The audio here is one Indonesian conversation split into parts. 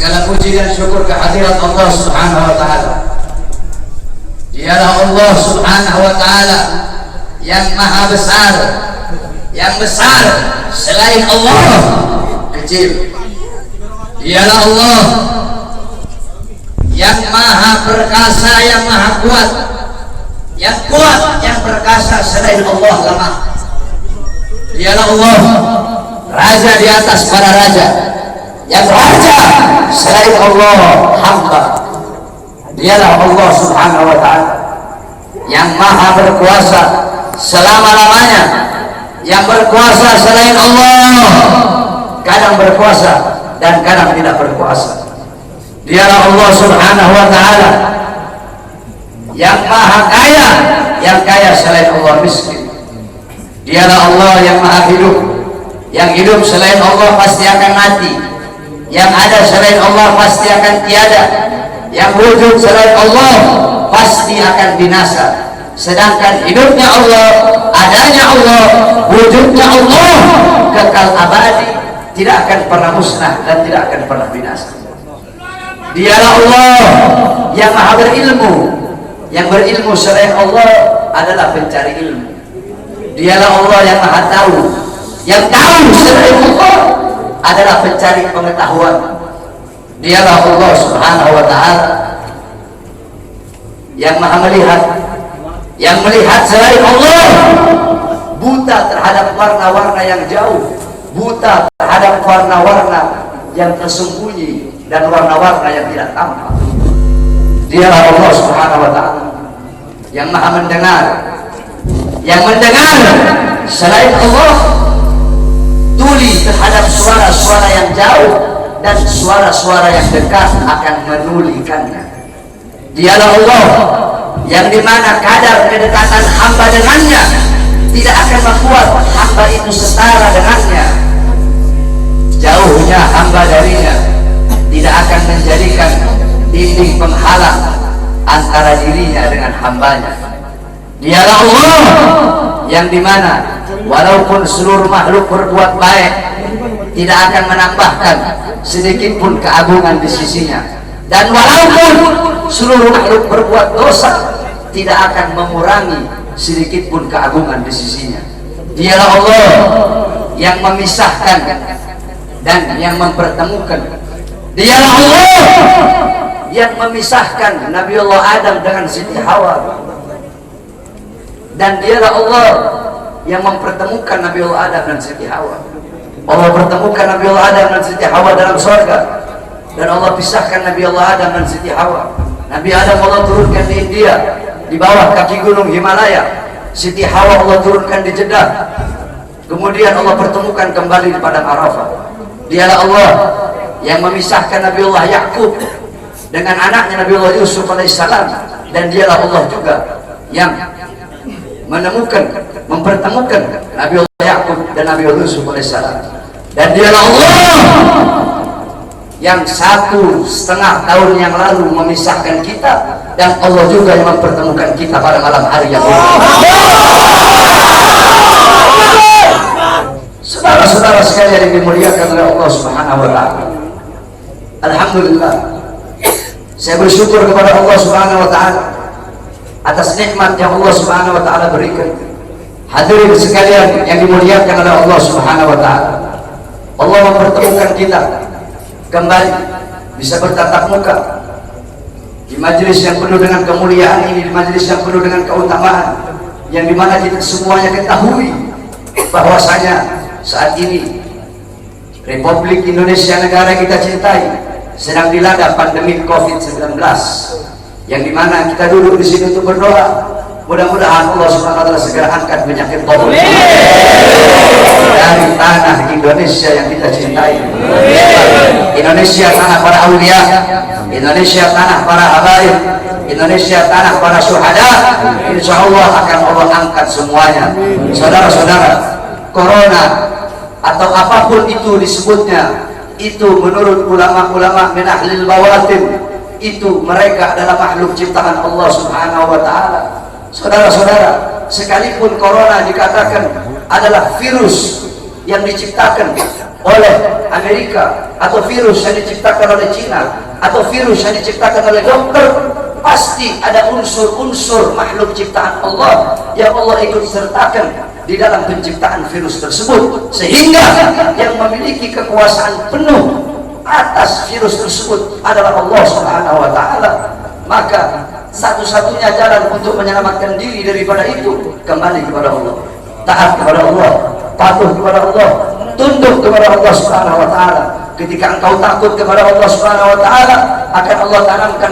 Segala puji dan syukur kehadirat Allah Subhanahu wa taala. Dialah Allah Subhanahu wa taala yang maha besar, yang besar selain Allah kecil. Dialah Allah yang maha perkasa, yang maha kuat, yang perkasa selain Allah lemah. Dialah Allah raja di atas para raja, yang raja selain Allah hamba. Dialah Allah Subhanahu wa ta'ala yang maha berkuasa selama-lamanya, yang berkuasa selain Allah kadang berkuasa dan kadang tidak berkuasa. Dialah Allah Subhanahu wa ta'ala yang maha kaya, yang kaya selain Allah miskin. Dialah Allah yang maha hidup, yang hidup selain Allah pasti akan mati, yang ada selain Allah pasti akan tiada, yang wujud selain Allah pasti akan binasa. Sedangkan hidupnya Allah, adanya Allah, wujudnya Allah kekal abadi, tidak akan pernah musnah dan tidak akan pernah binasa. Dialah Allah yang maha berilmu, yang berilmu selain Allah adalah pencari ilmu. Dialah Allah yang maha tahu, yang tahu selain Allah adalah pencari pengetahuan. Dialah Allah Subhanahu wa ta'ala yang maha melihat, yang melihat selain Allah buta terhadap warna-warna yang jauh, buta terhadap warna-warna yang tersembunyi dan warna-warna yang tidak tampak. Dialah Allah Subhanahu wa ta'ala yang maha mendengar, yang mendengar selain Allah tuli terhadap suara-suara yang jauh dan suara-suara yang dekat akan menulikannya. Dialah Allah yang dimana kadar kedekatan hamba dengannya tidak akan membuat hamba itu setara dengannya. Jauhnya hamba darinya tidak akan menjadikan dinding penghalang antara dirinya dengan hambanya. Dialah Allah yang dimana walaupun seluruh makhluk berbuat baik tidak akan menambahkan sedikit pun keagungan di sisinya, dan walaupun seluruh makhluk berbuat dosa tidak akan mengurangi sedikit pun keagungan di sisinya. Dialah Allah yang memisahkan dan yang mempertemukan. Dialah Allah yang memisahkan Nabiullah Adam dengan Siti Hawa, dan dialah Allah yang mempertemukan Nabiullah Adam dan Siti Hawa. Allah pertemukan Nabiullah Adam dan Siti Hawa dalam surga, dan Allah pisahkan Nabiullah Adam dan Siti Hawa. Nabi Adam Allah turunkan di India di bawah kaki gunung Himalaya. Siti Hawa Allah turunkan di Jeddah, kemudian Allah pertemukan kembali di padang Arafah. Dialah Allah yang memisahkan Nabiullah Yakub dengan anaknya Nabiullah Yusuf alaihissalam, dan dialah Allah juga yang menemukan, mempertemukan Nabiullah Yakub dan Nabiullah Yusuf alaihissalam. Dan dialah Allah yang 1,5 tahun yang lalu memisahkan kita, dan Allah juga yang mempertemukan kita pada malam hari yang mulia. Saudara-saudara sekalian yang dimuliakan oleh Allah Subhanahu wa ta'ala, alhamdulillah, saya bersyukur kepada Allah Subhanahu wa ta'ala atas nikmat yang Allah Subhanahu wa ta'ala berikan. Hadirin sekalian yang dimuliakan oleh Allah Subhanahu wa ta'ala, Allah mempertemukan kita kembali bisa bertatap muka di majelis yang penuh dengan kemuliaan ini, di majelis yang penuh dengan keutamaan, yang dimana kita semuanya ketahui bahwasanya saat ini Republik Indonesia, negara kita cintai, sedang dilanda pandemi COVID-19, yang dimana kita duduk di sini untuk berdoa. Mudah-mudahan Allah Subhanahu wa ta'ala segera angkat penyakit COVID dari tanah Indonesia yang kita cintai. Indonesia tanah para aulia, Indonesia tanah para habaib, Indonesia tanah para syuhada. Insya Allah akan Allah angkat semuanya. Saudara-saudara, corona atau apapun itu disebutnya, itu menurut ulama-ulama min ahlil bawatin, itu mereka adalah makhluk ciptaan Allah Subhanahu wa ta'ala. Saudara-saudara, sekalipun corona dikatakan adalah virus yang diciptakan oleh Amerika, atau virus yang diciptakan oleh Cina, atau virus yang diciptakan oleh dokter, pasti ada unsur-unsur makhluk ciptaan Allah yang Allah ikut sertakan di dalam penciptaan virus tersebut, sehingga yang memiliki kekuasaan penuh atas virus tersebut adalah Allah Subhanahu wa Ta'ala. Maka satu-satunya jalan untuk menyelamatkan diri daripada itu, kembali kepada Allah, taat kepada Allah, patuh kepada Allah, tunduk kepada Allah Subhanahu wa Ta'ala. Ketika engkau takut kepada Allah Subhanahu wa Ta'ala, akan Allah tanamkan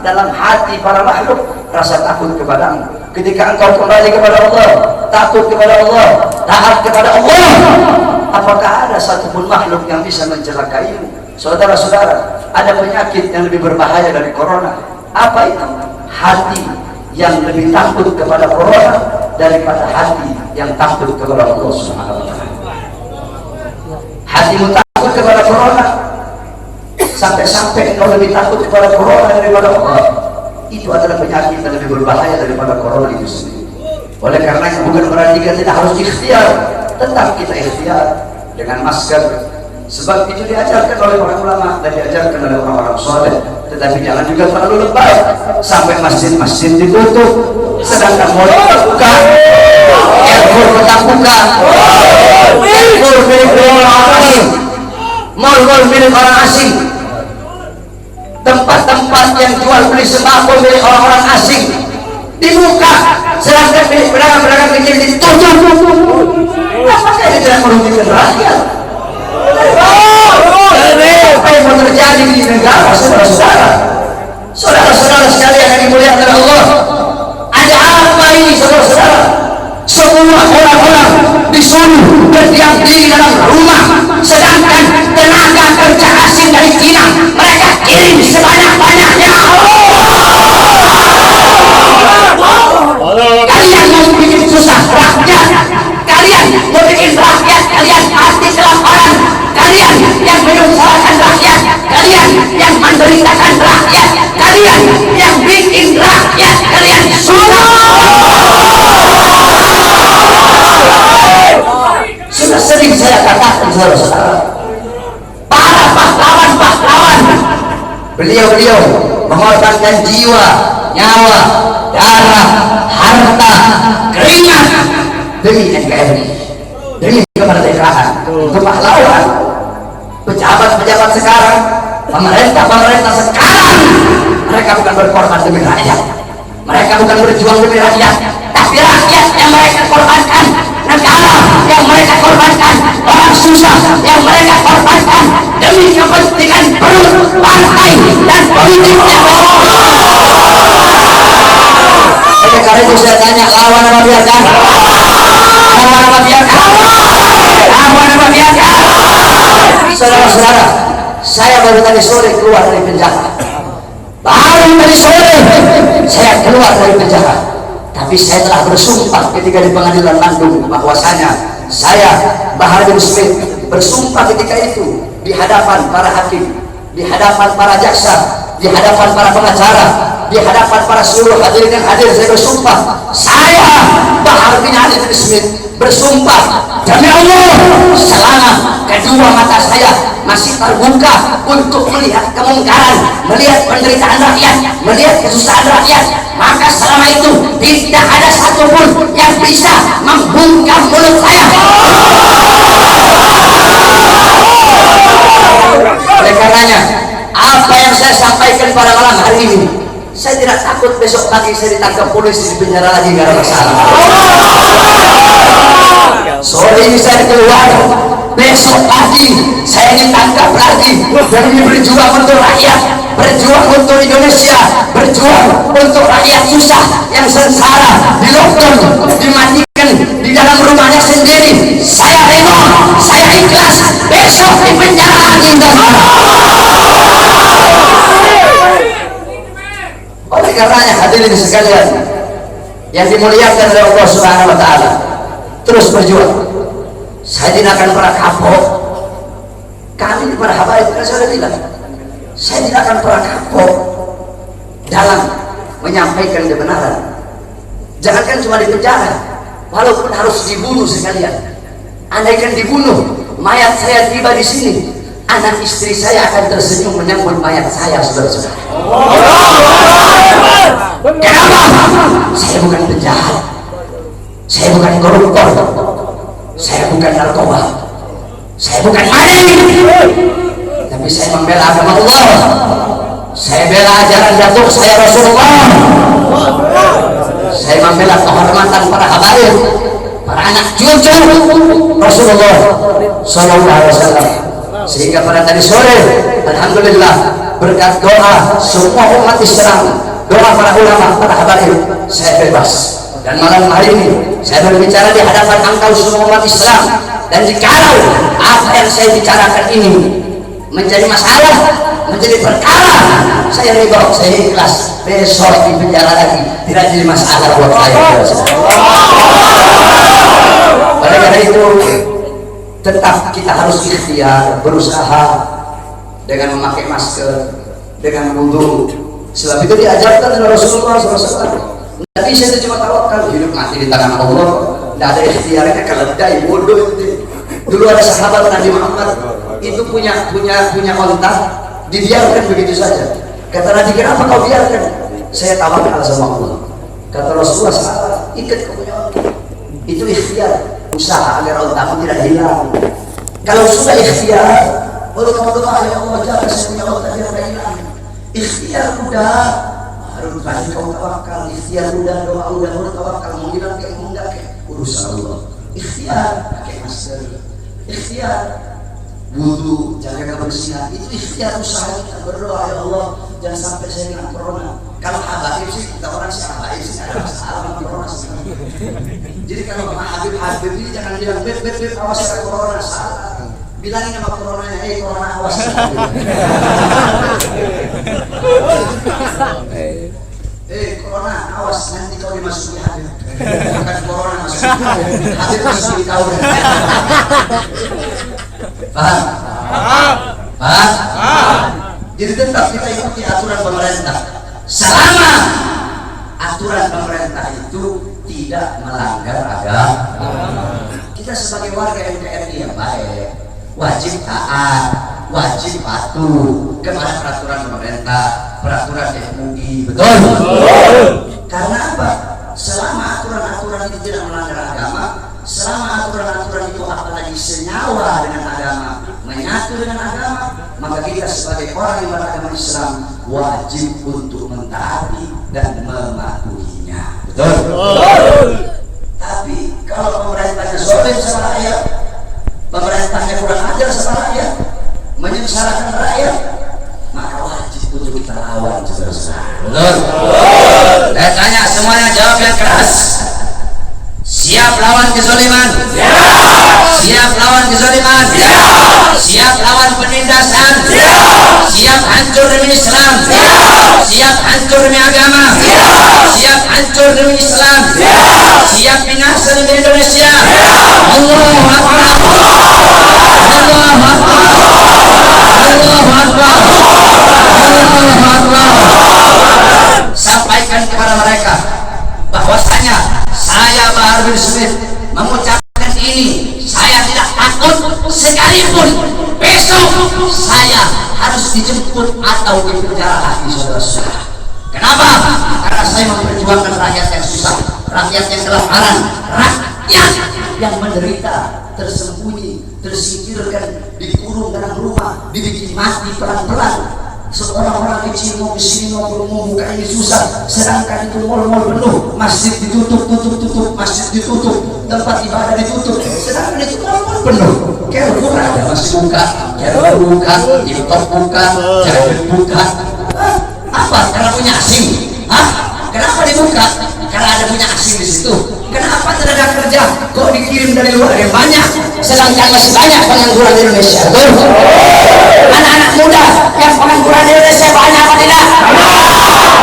dalam hati para makhluk rasa takut kepadamu. Ketika engkau kembali kepada Allah, takut kepada Allah, taat kepada Allah, apakah ada satupun makhluk yang bisa mencelakaimu? Saudara-saudara, ada penyakit yang lebih berbahaya dari corona. Apa itu? Hati yang lebih takut kepada corona daripada hati yang takut kepada Allah Subhanahu wa Ta'ala. Hatimu takut kepada corona, sampai-sampai engkau lebih takut kepada corona daripada Allah. Itu adalah penyakit yang lebih berbahaya daripada corona itu sendiri. Oleh karena itu, bukan berarti kita tidak harus ikhtiar, tetap kita ikhtiar dengan masker. Sebab itu diajarkan oleh para ulama dan diajarkan oleh orang-orang soleh. Tetapi jangan juga terlalu lebay sampai masjid-masjid ditutup, sedangkan mal terbuka, airport tetap buka, airport milik orang asing, mal-mal milik orang asing, tempat-tempat yang jual beli sembako milik orang-orang asing dibuka, sedangkan milik pedagang-pedagang kecil ditutup. Apakah ini tidak merugikan rakyat? Apa yang mau terjadi di negara, saudara-saudara? Saudara-saudara sekalian yang dimuliakan oleh Allah, ada apa ini, saudara-saudara? Semua orang-orang disuruh berdiam diri dalam rumah, sedangkan tenaga kerja asing dari Cina mereka kirim sebanyak-banyaknya. Kalian mau bikin susah rakyat, kalian mau bikin rakyat kalian pasti kelaparan, kalian yang menyusahkan rakyat, kalian yang menderitakan rakyat, kalian yang bikin rakyat kalian susah. Sudah sering saya katakan, saudara-saudara, para pahlawan-pahlawan, beliau-beliau mengorbankan jiwa, nyawa, darah, harta, keringat demi NKRI, demi kemerdekaan. Itu pahlawan. Pejabat-pejabat sekarang, pemerintah sekarang, mereka bukan berkorban demi rakyat, mereka bukan berjuang demi rakyat, tapi rakyat yang mereka korbankan, negara yang mereka korbankan, orang susah yang mereka korbankan demi kepentingan perut, partai, dan politiknya. Oleh karena itu saya tanya, lawan apa biarkan? Lawan apa biarkan? Lawan apa biarkan? Saudara-saudara, saya baru tadi sore keluar dari penjara. Baru tadi sore saya keluar dari penjara. Tapi saya telah bersumpah ketika di pengadilan Bandung bahwasanya saya, Bahar bin Smith, bersumpah ketika itu di hadapan para hakim, di hadapan para jaksa, di hadapan para pengacara, di hadapan para seluruh hadirin yang hadir. Saya bersumpah, saya Bahar bin Ali bin Smith bersumpah demi Allah, selama kedua mata saya masih terbuka untuk melihat kemungkaran, melihat penderitaan rakyat, melihat kesusahan rakyat, maka selama itu tidak ada satupun yang bisa membungkam mulut saya. Oleh karenanya, apa yang saya sampaikan pada malam hari ini, saya tidak takut besok pagi saya ditangkap polisi, di penjara lagi gara masalah. Sore ini saya keluar, besok pagi saya ditangkap lagi, dan ini berjuang untuk rakyat, berjuang untuk Indonesia, berjuang untuk rakyat susah yang sengsara, di lockdown, dimatikan di dalam rumahnya sendiri. Saya rela, saya ikhlas, besok di penjara lagi. Oleh karenanya hadirin sekalian yang dimuliakan oleh Allah Subhanahu wa Ta'ala, terus berjuang. Saya tidak akan pernah kapok. Kami para habaib, kan saya sudah bilang, saya tidak akan pernah kapok dalam menyampaikan kebenaran. Jangankan cuma di penjara, walaupun harus dibunuh sekalian. Andaikan dibunuh, mayat saya tiba di sini, anak istri saya akan tersenyum menyambut mayat saya, saudara-saudara. Kenapa? Saya bukan penjahat, saya bukan koruptor, saya bukan narkoba, saya bukan maling, tapi saya membela agama Allah. Saya bela ajaran datuk saya Rasulullah. Saya membela kehormatan para habaib, para anak cucu Rasulullah Sallallahu Alaihi Wasallam. Sehingga pada tadi sore, alhamdulillah, berkat doa semua umat Islam, doa para ulama, para habaib, saya bebas. Dan malam hari ini saya berbicara di hadapan engkau semua umat Islam. Dan jikalau apa yang saya bicarakan ini menjadi masalah, menjadi perkara, saya ridho, saya ikhlas, besok di penjara lagi tidak jadi masalah buat saya. Oleh karena itu tetap kita harus ikhtiar, berusaha dengan memakai masker, dengan wudu. Sebab itu diajarkan oleh Rasulullah SAW. Tapi saya itu cuma tawakal, hidup mati di tangan Allah, tidak ada ikhtiarnya, keledai bodoh itu. Dulu ada sahabat Nabi Muhammad itu punya onta, dibiarkan begitu saja. Kata Nabi, kenapa kau biarkan? Saya tawakal sama Allah. Kata Rasulullah, salah, ikat kau punya onta. Itu ikhtiar, usaha agar ontamu tidak hilang. Kalau sudah ikhtiar, baru kamu doa, ya Allah jaga saya punya onta tidak hilang. Ikhtiar udah, baru tadi kau tawakal. Ikhtiar udah, doa udah, baru tawakal. Mau hilang kayak mau enggak kayak urusan Allah. Ikhtiar, pakai masker. Ikhtiar wudu, jaga kebersihan, itu ikhtiar usaha kita. Berdoa, ya Allah jangan sampai saya kena corona. Kalau habaib sih, kita orang sih habaib sih ada masalah sama corona. Jadi kalau sama Habib ini jangan bilang beb awas ada corona, salah. Bilangin sama coronanya, corona awas. Corona awas, nanti kau dimasuki Habib. Bukan corona masuk Habib, masuki kau. Paham? Paham? Jadi tetap kita ikuti aturan pemerintah. Selama aturan pemerintah itu tidak melanggar agama, kita sebagai warga NKRI yang baik wajib taat, wajib patuh kepada peraturan pemerintah, peraturan MUI. Betul? Karena apa? Selama aturan-aturan itu tidak melanggar agama, selama aturan-aturan itu apalagi senyawa dengan agama, menyatu dengan agama, maka kita sebagai orang yang beragama Islam wajib untuk mentaati dan mematuhinya. Betul? Tapi kalau pemerintahnya zalim sama rakyat, pemerintahnya kurang ajar sama rakyat, menyengsarakan rakyat, maka wajib untuk kita lawan, saudara-saudara. Betul? Saya tanya semuanya, jawab yang keras. Siap lawan kezaliman? Siap lawan kezaliman? Siap lawan penindasan? Siap hancur demi Islam? Siap hancur demi agama? Siap hancur demi Islam? Siap binasa demi Indonesia? Allahu Akbar! Allahu Akbar! Allahu Akbar! Allahu Akbar! Sampaikan kepada mereka bahwasanya saya Bahar bin Smith mengucapkan ini, saya tidak takut sekalipun besok saya harus dijemput atau dipenjara lagi, saudara-saudara. Kenapa? Karena saya memperjuangkan rakyat yang susah, rakyat yang kelaparan, rakyat yang menderita, tersembunyi, tersingkirkan, dikurung dalam rumah, dibikin mati pelan-pelan. Seorang orang kecil mau kesini mau buka ini susah, sedangkan itu mal-mal penuh, masjid ditutup, masjid ditutup, tempat ibadah ditutup, sedangkan itu mal-mal penuh. Carrefour ada masih buka, Carrefour buka, TikTok buka, Jalan buka. Apa? Karena punya asing? Kenapa dibuka? Karena ada punya asing di situ. Kenapa tenaga kerja kok dikirim dari luar yang banyak, sedangkan masih banyak pengangguran di Indonesia? Anak-anak muda yang pengangguran di Indonesia banyak apa tidak?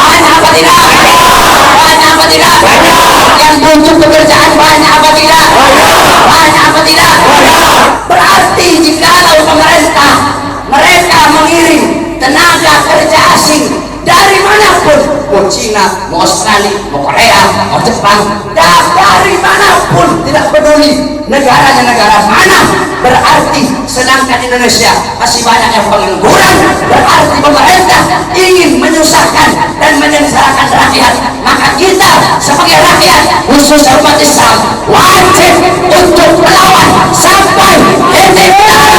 Banyak apa tidak? Banyak apa tidak? Yang butuh pekerjaan banyak apa tidak? Banyak apa tidak? Berarti jikalau pemerintah mereka mengirim tenaga kerja asing dari manapun, mau Cina, mau Australia, mau Korea, mau Jepang, dan dari manapun, tidak peduli negaranya negara mana, berarti sedangkan Indonesia masih banyak yang pengangguran, berarti pemerintah ingin menyusahkan dan menyengsarakan rakyat. Maka kita sebagai rakyat, khusus umat Islam, wajib untuk melawan sampai titik darah.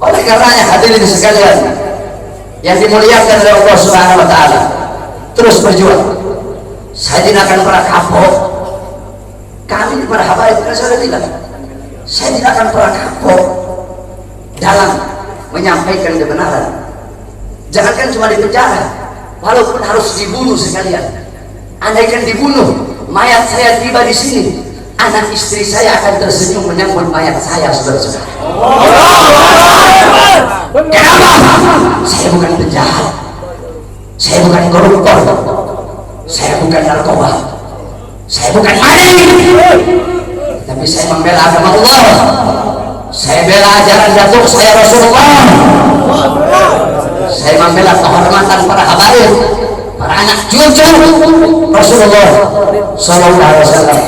Oleh karenanya hadirin sekalian yang dimuliakan oleh Allah Subhanahu wa taala, terus berjuang. Saya tidak akan pernah kapok. Kami para habaib kan sudah bilang, saya tidak akan pernah kapok dalam menyampaikan kebenaran. Jangankan cuma di penjara, walaupun harus dibunuh sekalian. Andaikan dibunuh, mayat saya tiba di sini, anak istri saya akan tersenyum menyambut mayat saya, saudara-saudara. Kenapa? Saya bukan penjahat, saya bukan koruptor, saya bukan narkoba, saya bukan maling, tapi saya membela agama Allah. Saya bela ajaran datuk saya Rasulullah. Saya membela kehormatan para habaib, para anak cucu Rasulullah Sallallahu Alaihi Wasallam.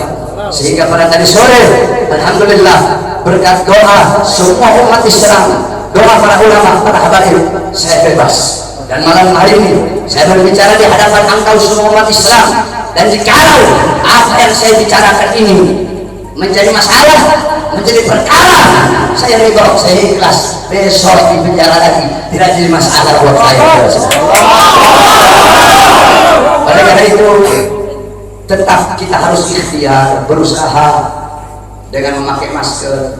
Sehingga pada tadi sore, alhamdulillah, berkat doa semua umat Islam, doa para ulama, para habaib, saya bebas. Dan malam hari ini saya berbicara di hadapan engkau semua umat Islam. Dan jikalau apa yang saya bicarakan ini menjadi masalah, menjadi perkara, saya ridho, saya ikhlas. Besok di penjara lagi tidak jadi masalah buat saya. Oleh karena itu, tetap kita harus ikhtiar, berusaha dengan memakai masker,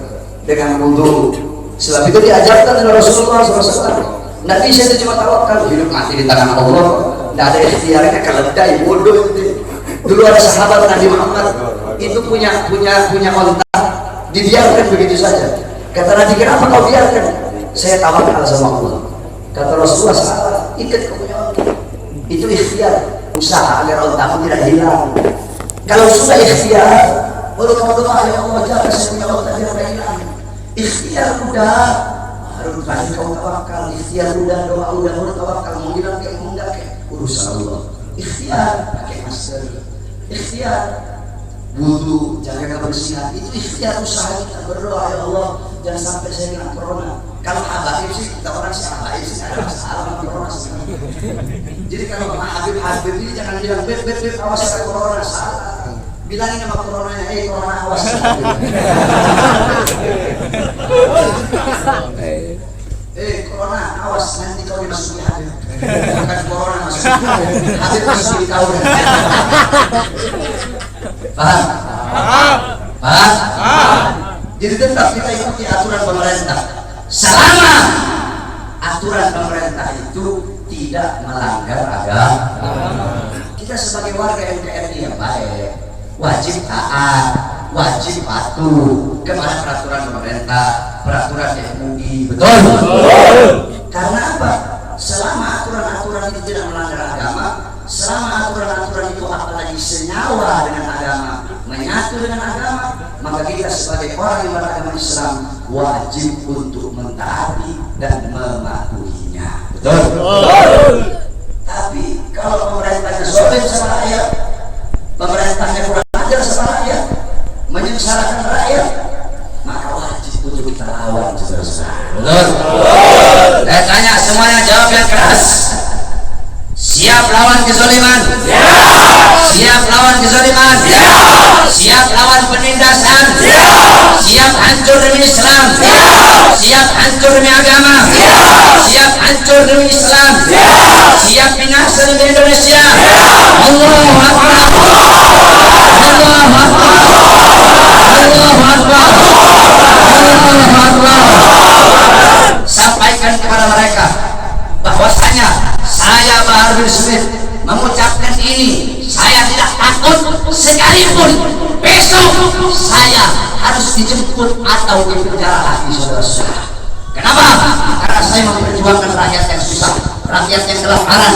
dengan wudhu. Sebab itu diajarkan oleh Rasulullah SAW. Tidak bisa itu cuma tawakal, hidup mati di tangan Allah. Tidak ada ikhtiarnya, keledai, bodoh itu. Dulu ada sahabat Nabi Muhammad itu punya onta, dibiarkan begitu saja. Kata Nabi, kenapa kau biarkan? Saya tawakal sama Allah. Kata Rasulullah, salah, ikat kau punya onta. Itu ikhtiar, usaha agar ontamu tidak hilang. Kalau sudah ikhtiar, baru kamu doa, ya Allah, jangan saya punya onta biar tidak hilang. Ikhtiar udah, baru tadi kau tawakal. Ikhtiar udah, doa udah, baru tawakal. Mau hilang kayak mau enggak kayak urusan Allah. Ikhtiar, pakai masker. Ikhtiar wudu, jaga kebersihan, itu ikhtiar usaha kita. Berdoa, ya Allah jangan sampai saya kena corona. Kalau habaib sih, kita orang sih habaib sih ada masalah sama corona. Jadi kalau sama Habib ini jangan bilang beb awas ada corona, salah. Bilangin sama coronanya, corona awas. Corona awas, nanti kau dimasuki Habib. Bukan corona masuk Habib, masuk di kau. Paham? Jadi tetap kita ikuti aturan pemerintah selama aturan pemerintah itu tidak melanggar agama. Kita sebagai warga NKRI yang baik wajib taat, wajib patuh kepada peraturan pemerintah, peraturan MUI. Betul? Karena apa? Selama aturan-aturan itu tidak melanggar agama, selama aturan-aturan itu apalagi senyawa dengan agama, menyatu dengan agama, maka kita sebagai orang yang beragama Islam wajib untuk mentaati dan mematuhinya. Betul? Tapi kalau pemerintahnya zalim sama rakyat, pemerintahnya kurang ajar sama rakyat, menyengsarakan rakyat, maka wajib untuk kita lawan. Betul? Saya tanya semuanya, jawab yang keras. Siap lawan kezaliman? Siap lawan kezaliman? Siap lawan penindasan? Siap hancur demi Islam? Siap hancur demi agama? Siap hancur demi Islam? Siap binasa demi Indonesia? Allahu Akbar! Allahu Akbar! Allahu Akbar! Allahu Akbar! Sampaikan kepada mereka bahwasanya saya Bahar bin Smith mengucapkan ini, saya tidak takut sekalipun besok saya harus dijemput atau dipenjara lagi, saudara-saudara. Kenapa? Karena saya memperjuangkan rakyat yang susah, rakyat yang kelaparan,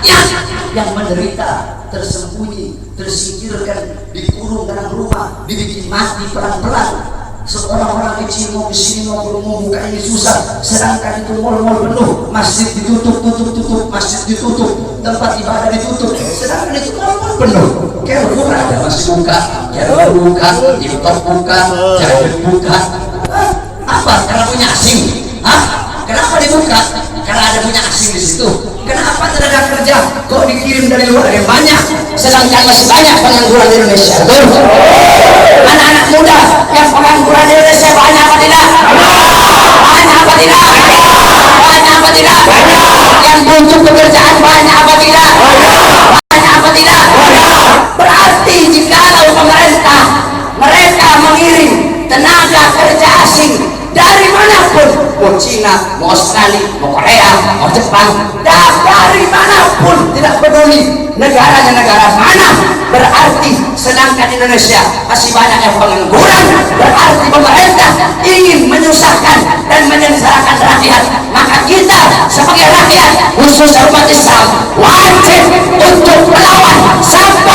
rakyat yang menderita, tersembunyi, tersingkirkan, dikurung dalam rumah, dibikin mati pelan-pelan. Seorang-orang kecil mau kesini mau buka ini susah, sedangkan itu mal-mal penuh, masjid ditutup, masjid ditutup, tempat ibadah ditutup, sedangkan itu mal-mal penuh. Carrefour ada masih buka, Carrefour buka, TikTok buka, Jadid buka. Apa? Karena punya asing? Kenapa dibuka? Karena ada punya asing di situ. Kenapa tenaga kerja kok dikirim dari luar yang banyak, sedangkan masih banyak pengangguran di Indonesia? Anak-anak muda yang pengangguran di Indonesia banyak apa tidak? Banyak apa tidak? Banyak apa tidak? Yang butuh pekerjaan banyak apa tidak? Banyak apa tidak? Berarti jika pemerintah mereka mengirim tenaga kerja asing dari manapun, mau Cina, mau Australia, mau Korea, mau Jepang, dari manapun, tidak peduli negaranya negara mana, berarti sedangkan Indonesia masih banyak yang pengangguran, berarti pemerintah ingin menyusahkan dan menyengsarakan rakyat. Maka kita sebagai rakyat khusus umat Islam wajib untuk melawan sampai